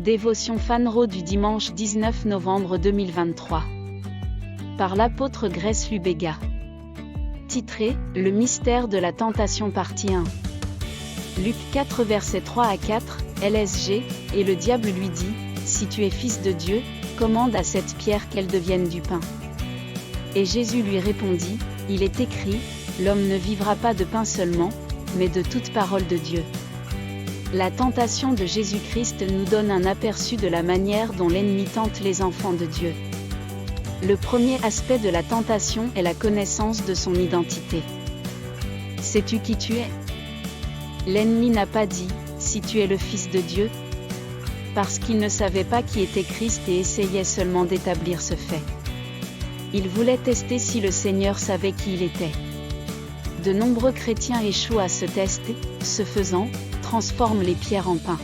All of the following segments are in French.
Dévotion Fanro du dimanche 19 novembre 2023. Par l'apôtre Grace Lubega. Titré « Le mystère de la tentation partie 1 ». Luc 4 versets 3 à 4, LSG, et le diable lui dit, « Si tu es fils de Dieu, commande à cette pierre qu'elle devienne du pain. » Et Jésus lui répondit, « Il est écrit, l'homme ne vivra pas de pain seulement, mais de toute parole de Dieu. » La tentation de Jésus-Christ nous donne un aperçu de la manière dont l'ennemi tente les enfants de Dieu. Le premier aspect de la tentation est la connaissance de son identité. Sais-tu qui tu es? L'ennemi n'a pas dit « si tu es le Fils de Dieu », parce qu'il ne savait pas qui était Christ et essayait seulement d'établir ce fait. Il voulait tester si le Seigneur savait qui il était. De nombreux chrétiens échouent à ce test et, ce faisant, transforment les pierres en pain.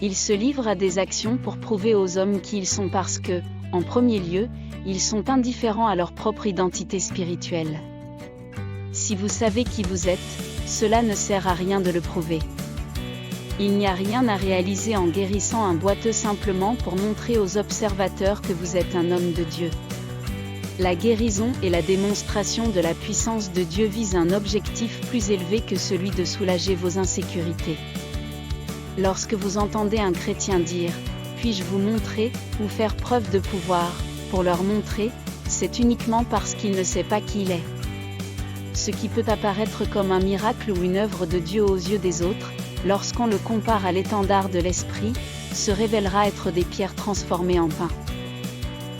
Ils se livrent à des actions pour prouver aux hommes qui ils sont parce que, en premier lieu, ils sont indifférents à leur propre identité spirituelle. Si vous savez qui vous êtes, cela ne sert à rien de le prouver. Il n'y a rien à réaliser en guérissant un boiteux simplement pour montrer aux observateurs que vous êtes un homme de Dieu. La guérison et la démonstration de la puissance de Dieu visent un objectif plus élevé que celui de soulager vos insécurités. Lorsque vous entendez un chrétien dire « puis-je vous montrer » ou faire preuve de pouvoir, pour leur montrer, c'est uniquement parce qu'il ne sait pas qui il est. Ce qui peut apparaître comme un miracle ou une œuvre de Dieu aux yeux des autres, lorsqu'on le compare à l'étendard de l'Esprit, se révélera être des pierres transformées en pain.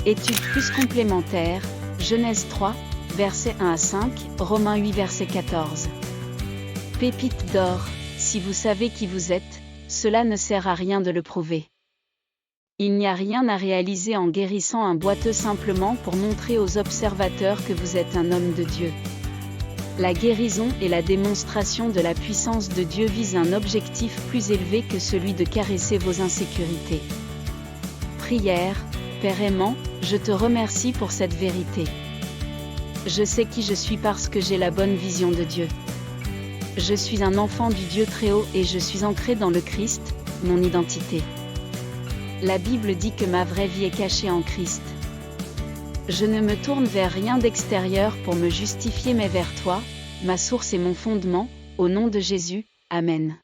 Étude plus complémentaire, Genèse 3, versets 1 à 5, Romains 8 verset 14. Pépite d'or, si vous savez qui vous êtes, cela ne sert à rien de le prouver. Il n'y a rien à réaliser en guérissant un boiteux simplement pour montrer aux observateurs que vous êtes un homme de Dieu. La guérison et la démonstration de la puissance de Dieu visent un objectif plus élevé que celui de caresser vos insécurités. Prière. Père aimant, je te remercie pour cette vérité. Je sais qui je suis parce que j'ai la bonne vision de Dieu. Je suis un enfant du Dieu très haut et je suis ancré dans le Christ, mon identité. La Bible dit que ma vraie vie est cachée en Christ. Je ne me tourne vers rien d'extérieur pour me justifier mais vers toi, ma source et mon fondement, au nom de Jésus, Amen.